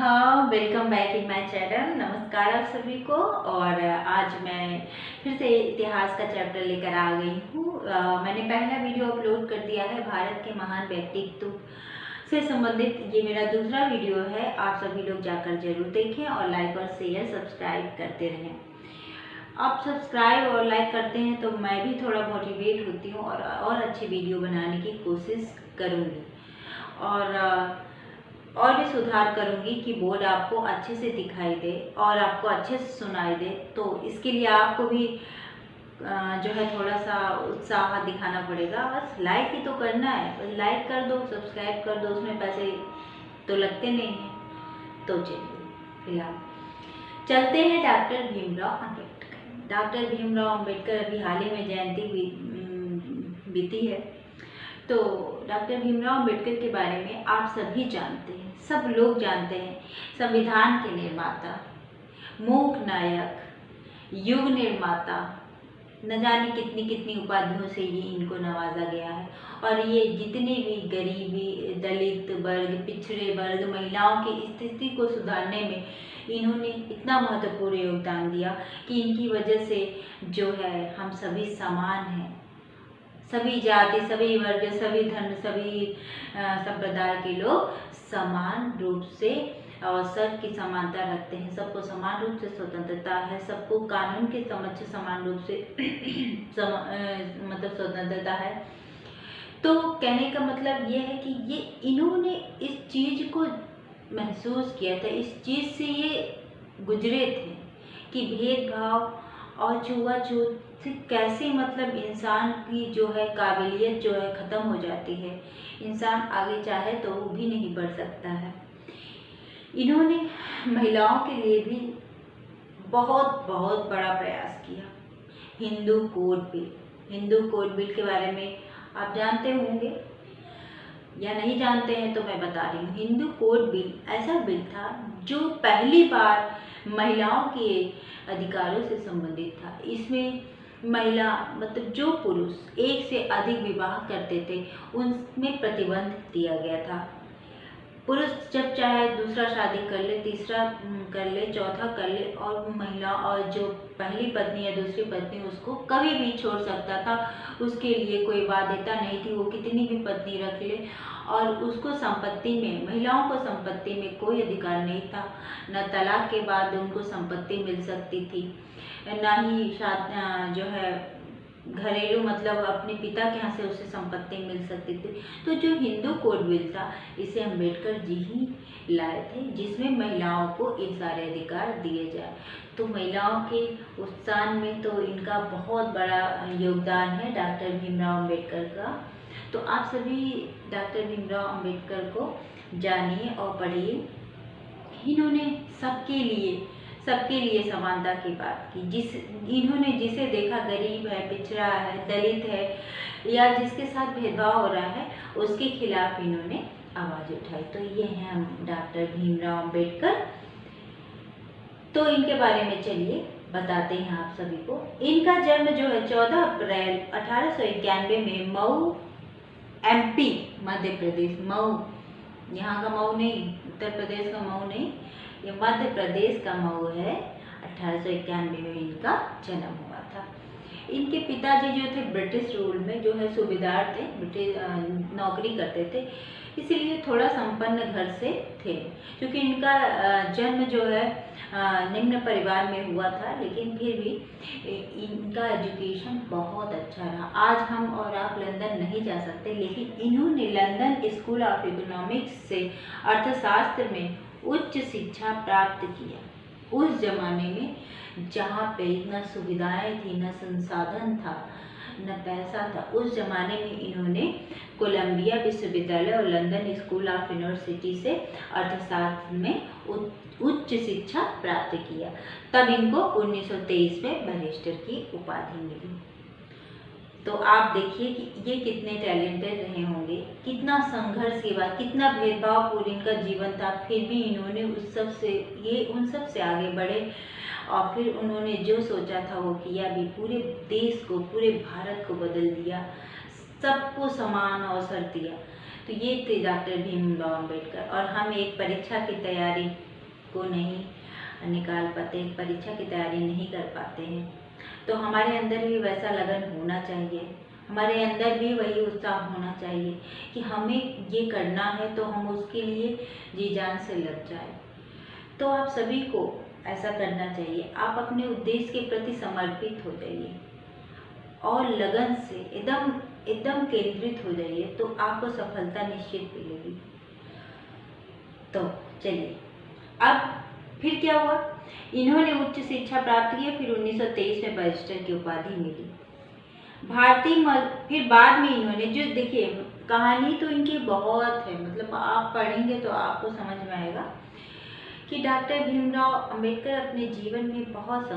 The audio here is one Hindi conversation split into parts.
हाँ, welcome back in my channel. नमस्कार आप सभी को। और आज मैं फिर से इतिहास का चैप्टर लेकर आ गई हूँ। मैंने पहला वीडियो अपलोड कर दिया है भारत के महान व्यक्तित्व से संबंधित। ये मेरा दूसरा वीडियो है। आप सभी लोग जाकर जरूर देखें और लाइक और शेयर सब्सक्राइब करते रहें। आप सब्सक्राइब और लाइक करते हैं तो मैं भी थोड़ा मोटिवेट होती हूँ और अच्छी वीडियो बनाने की कोशिश करूँगी और भी सुधार करूँगी कि बोर्ड आपको अच्छे से दिखाई दे और आपको अच्छे से सुनाई दे। तो इसके लिए आपको भी जो है थोड़ा सा उत्साह दिखाना पड़ेगा। बस लाइक ही तो करना है, बस लाइक कर दो, सब्सक्राइब कर दो, उसमें पैसे तो लगते नहीं हैं। तो चलिए फिलहाल चलते हैं डॉक्टर भीमराव अम्बेडकर। डॉक्टर भीमराव अम्बेडकर अभी हाल ही में जयंती बीती है। तो डॉक्टर भीमराव अम्बेडकर के बारे में आप सभी जानते हैं, सब लोग जानते हैं। संविधान के निर्माता, मूक नायक, युग निर्माता, न जाने कितनी कितनी उपाधियों से ये इनको नवाजा गया है। और ये जितने भी गरीबी, दलित वर्ग, पिछड़े वर्ग, महिलाओं की स्थिति को सुधारने में इन्होंने इतना महत्वपूर्ण योगदान दिया कि इनकी वजह से जो है हम सभी समान हैं। सभी जाति, सभी वर्ग, सभी धर्म, सभी संप्रदाय के लोग समान रूप से अवसर की समानता रखते हैं। सबको समान रूप से स्वतंत्रता है, सबको कानून के समक्ष समान रूप से मतलब स्वतंत्रता है। तो कहने का मतलब ये है कि ये इन्होंने इस चीज़ को महसूस किया था, इस चीज़ से ये गुजरे थे कि भेदभाव और छुआछूत से कैसे मतलब इंसान की जो है काबिलियत जो है ख़त्म हो जाती है। इंसान आगे चाहे तो वो भी नहीं बढ़ सकता है। इन्होंने महिलाओं के लिए भी बहुत बहुत बड़ा प्रयास किया। हिंदू कोड बिल के बारे में आप जानते होंगे या नहीं जानते हैं तो मैं बता रही हूँ। हिंदू कोड बिल ऐसा बिल था जो पहली बार महिलाओं के अधिकारों से संबंधित था। इसमें महिला मतलब जो पुरुष एक से अधिक विवाह करते थे उनमें प्रतिबंध दिया गया था। पुरुष जब चाहे दूसरा शादी कर ले, तीसरा कर ले, चौथा कर ले, और महिला और जो पहली पत्नी या दूसरी पत्नी उसको कभी भी छोड़ सकता था। उसके लिए कोई बाध्यता नहीं थी, वो कितनी भी पत्नी रख ले। और उसको संपत्ति में, महिलाओं को संपत्ति में कोई अधिकार नहीं था। न तलाक के बाद उनको संपत्ति मिल सकती थी, ना ही जो है घरेलू मतलब अपने पिता के यहाँ से उसे संपत्ति मिल सकती थी। तो जो हिंदू कोड बिल था इसे अम्बेडकर जी ही लाए थे, जिसमें महिलाओं को ये सारे अधिकार दिए जाए। तो महिलाओं के उत्थान में तो इनका बहुत बड़ा योगदान है डॉक्टर भीमराव अम्बेडकर का। तो आप सभी डॉक्टर भीमराव अम्बेडकर को जानिए और पढ़िए। इन्होंने सबके लिए समानता की बात की। इन्होंने जिसे देखा गरीब है, पिछड़ा है, दलित है या जिसके साथ भेदभाव हो रहा है उसके खिलाफ इन्होंने आवाज़ उठाई। तो ये हैं डॉक्टर भीमराव अम्बेडकर। तो इनके बारे में चलिए बताते हैं आप सभी को। इनका जन्म जो है 14 अप्रैल 1891 में मऊ MP मध्य प्रदेश, मऊ यहाँ का मऊ नहीं, उत्तर प्रदेश का मऊ नहीं, ये मध्य प्रदेश का मऊ है। 1891 में इनका जन्म हुआ था। इनके पिताजी जो थे ब्रिटिश रूल में जो है सूबेदार थे, ब्रिटिश नौकरी करते थे, इसीलिए थोड़ा संपन्न घर से थे। क्योंकि इनका जन्म जो है निम्न परिवार में हुआ था, लेकिन फिर भी इनका एजुकेशन बहुत अच्छा रहा। आज हम और आप लंदन नहीं जा सकते, लेकिन इन्होंने लंदन स्कूल ऑफ इकोनॉमिक्स से अर्थशास्त्र में उच्च शिक्षा प्राप्त किया। उस जमाने में जहाँ पे न सुविधाएं थी, न संसाधन था, न पैसा था, उस जमाने में इन्होंने कोलंबिया विश्वविद्यालय और लंदन स्कूल ऑफ यूनिवर्सिटी से अर्थशास्त्र में उच्च शिक्षा प्राप्त किया। तब इनको 1923 में बैरिस्टर की उपाधि मिली। तो आप देखिए कि ये कितने टैलेंटेड रहे होंगे, कितना संघर्ष के बाद, कितना भेदभावपूर्ण इनका जीवन था, फिर भी इन्होंने उन सब से आगे बढ़े और फिर उन्होंने जो सोचा था वो किया भी। पूरे देश को, पूरे भारत को बदल दिया, सबको समान अवसर दिया। तो ये थे डॉक्टर भीमराव अम्बेडकर। और हम एक परीक्षा की तैयारी को नहीं निकाल पाते, परीक्षा की तैयारी नहीं कर पाते हैं, तो हमारे अंदर भी वैसा लगन होना चाहिए, हमारे अंदर भी वही उत्साह होना चाहिए कि हमें ये करना है, तो हम उसके लिए जी जान से लग जाए। तो आप सभी को ऐसा करना चाहिए, आप अपने उद्देश्य के प्रति समर्पित हो जाइए और लगन से एकदम केंद्रित हो जाइए, तो आपको सफलता निश्चित मिलेगी। तो चलिए, अब फिर क्या हुआ, इन्होंने उच्च शिक्षा प्राप्त की, फिर 1923 में बैरिस्टर की उपाधि मिली। फिर बाद में इन्होंने, जो देखिए कहानी तो इनकी बहुत है, मतलब आप पढ़ेंगे तो आपको समझ में आएगा कि डॉक्टर भीमराव अंबेडकर अपने जीवन में बहुत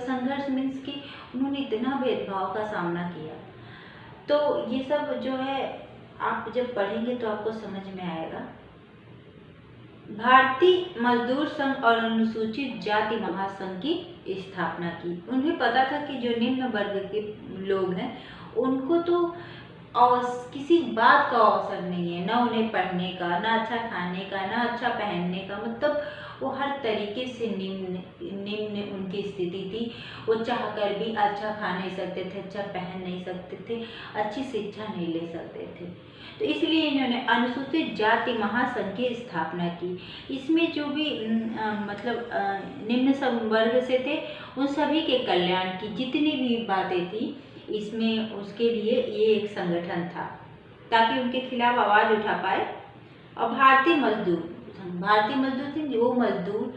संघर्ष मीन्स कि उन्होंने इतना भेदभाव का सामना किया। तो ये सब जो है आप जब पढ़ेंगे तो आपको समझ में आएगा। भारतीय मजदूर संघ और अनुसूचित जाति महासंघ की स्थापना की। उन्हें पता था कि जो निम्न वर्ग के लोग हैं उनको तो किसी बात का अवसर नहीं है, ना उन्हें पढ़ने का, ना अच्छा खाने का, ना अच्छा पहनने का, मतलब वो हर तरीके से निम्न उनकी स्थिति थी। वो चाहकर भी अच्छा खा नहीं सकते थे, अच्छा पहन नहीं सकते थे, अच्छी शिक्षा नहीं ले सकते थे। तो इसलिए इन्होंने अनुसूचित जाति महासंघ की स्थापना की। इसमें जो भी निम्न वर्ग से थे उन सभी के कल्याण की जितनी भी बातें थी इसमें, उसके लिए ये एक संगठन था ताकि उनके खिलाफ आवाज उठा पाए। और भारतीय मजदूर थे वो मजदूर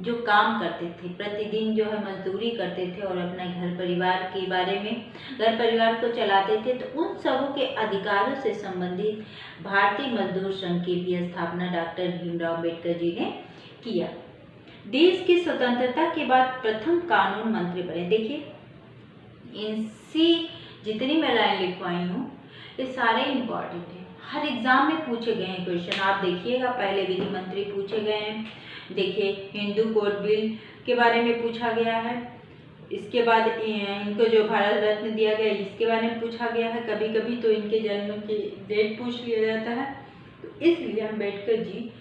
जो काम करते थे, प्रतिदिन जो है मजदूरी करते थे और अपने घर परिवार को चलाते थे, तो उन सबों के अधिकारों से संबंधित भारतीय मजदूर संघ की भी स्थापना डॉक्टर भीमराव अम्बेडकर जी ने किया। देश की स्वतंत्रता के बाद प्रथम कानून मंत्री बने। देखिए इनसी जितनी मैं लाइन लिखवाई हूँ ये सारे इम्पॉर्टेंट हैं, हर एग्जाम में पूछे गए हैं क्वेश्चन। आप देखिएगा, पहले विधि मंत्री पूछे गए हैं, देखिए हिंदू कोड बिल के बारे में पूछा गया है, इसके बाद इनको जो भारत रत्न दिया गया इसके बारे में पूछा गया है, कभी कभी तो इनके जन्म की डेट पूछ लिया जाता है। तो इसलिए अम्बेडकर जी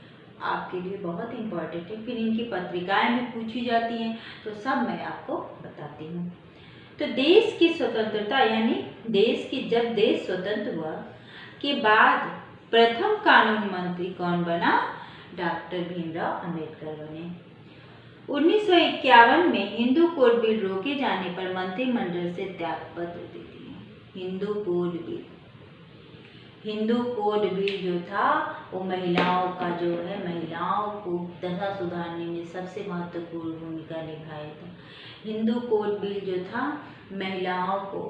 आपके लिए बहुत इम्पॉर्टेंट है। फिर इनकी पत्रिकाएं में पूछी जाती हैं, तो सब मैं आपको बताती हूँ। तो देश की स्वतंत्रता यानी जब देश स्वतंत्र हुआ के बाद प्रथम कानून मंत्री कौन बना? डॉक्टर भीमराव अंबेडकर बने। 1951 में हिंदू कोड बिल रोके जाने पर मंत्रिमंडल से त्यागपत्र दे दिए। हिंदू कोड बिल जो था वो महिलाओं को दशा सुधारने में सबसे महत्वपूर्ण भूमिका निभाया था। हिंदू कोड बिल जो था महिलाओं को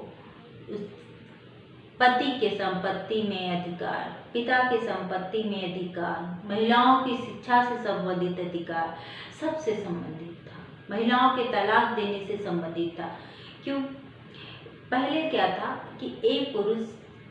पति के संपत्ति में अधिकार, पिता के संपत्ति में अधिकार, महिलाओं की शिक्षा से संबंधित अधिकार सबसे संबंधित था। महिलाओं के तलाक देने से संबंधित था। क्यों? पहले क्या था कि एक पुरुष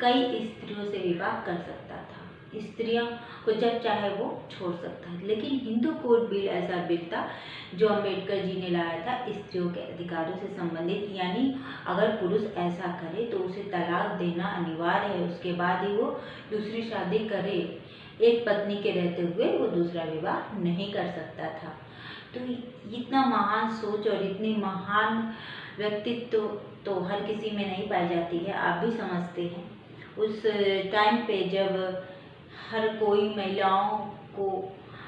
कई स्त्रियों से विवाह कर सकता था, स्त्रियों को जब चाहे वो छोड़ सकता है, लेकिन हिंदू कोड बिल ऐसा बिल था जो अम्बेडकर जी ने लाया था स्त्रियों के अधिकारों से संबंधित, यानी अगर पुरुष ऐसा करे तो उसे तलाक देना अनिवार्य है, उसके बाद ही वो दूसरी शादी करे, एक पत्नी के रहते हुए वो दूसरा विवाह नहीं कर सकता था। तो इतना महान सोच और इतनी महान व्यक्तित्व तो हर किसी में नहीं पाई जाती है, आप भी समझते हैं। उस टाइम पे जब हर कोई महिलाओं को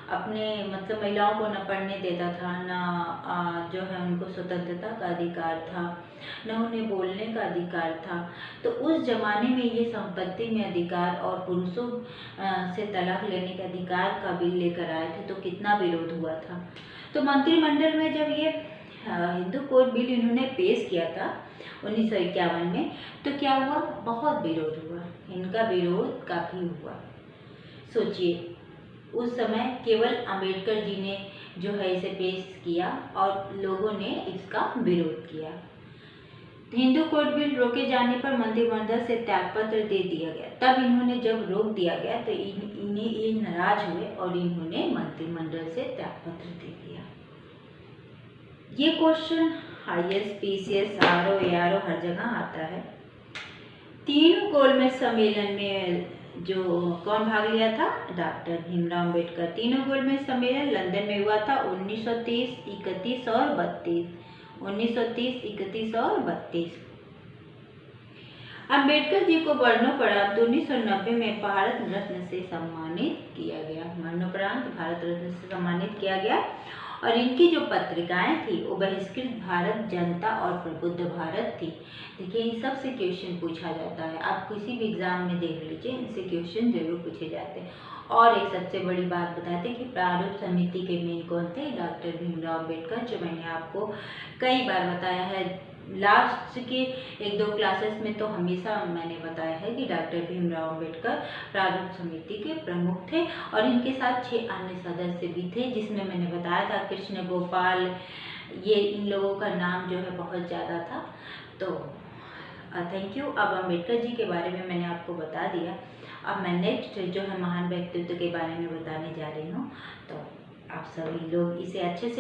न पढ़ने देता था, ना जो है उनको स्वतंत्रता का अधिकार था, न उन्हें बोलने का अधिकार था, तो उस जमाने में ये संपत्ति में अधिकार और पुरुषों से तलाक लेने के अधिकार का बिल लेकर आए थे, तो कितना विरोध हुआ था। तो मंत्रिमंडल में जब ये हिंदू कोड बिल इन्होंने पेश किया था 1951 में, तो क्या हुआ? बहुत विरोध हुआ, इनका विरोध काफ़ी हुआ। सोचिए उस समय केवल अम्बेडकर जी ने जो है इसे पेश किया और लोगों ने इसका विरोध किया। हिंदू कोड बिल रोके जाने पर मंत्रिमंडल से त्यागपत्र दे दिया गया। तब इन्होंने जब रोक दिया गया तो इन्हें ये नाराज हुए और इन्होंने मंत्रिमंडल से त्यागपत्र दे दिया। ये question IAS, PCS, RO, ARO हर जगह आता है। तीनों गोलमेज सम्मेलन में जो कौन भाग लिया था? डॉक्टर भीमराव अम्बेडकर। तीनों गोलमेज सम्मेलन लंदन में हुआ था 1930, 31 और 32। 1930, 31 और 32। अम्बेडकर जी को मरणोपरांत 1990 में भारत रत्न से सम्मानित किया गया। मरणोपरांत भारत रत्न से सम्मानित किया गया। और इनकी जो पत्रिकाएं थी वो बहिष्कृत भारत, जनता और प्रबुद्ध भारत थी। देखिए, इन सब से क्वेश्चन पूछा जाता है, आप किसी भी एग्जाम में देख लीजिए, इनसे क्वेश्चन जरूर पूछे जाते हैं। और एक सबसे बड़ी बात बताते हैं कि प्रारूप समिति के मेन कौन थे? डॉक्टर भीमराव अम्बेडकर, जो मैंने आपको कई बार बताया है। लास्ट के 1-2 क्लासेस में तो हमेशा मैंने बताया है कि डॉक्टर भीमराव अम्बेडकर प्रारूप समिति के प्रमुख थे और इनके साथ 6 अन्य सदस्य भी थे, जिसमें मैंने बताया था कृष्ण गोपाल, ये इन लोगों का नाम जो है बहुत ज़्यादा था। तो थैंक यू। अब अम्बेडकर जी के बारे में मैंने आपको बता दिया। अब मैं नेक्स्ट जो है महान व्यक्तित्व के बारे में बताने जा रही हूँ। तो आप सभी लोग इसे अच्छे से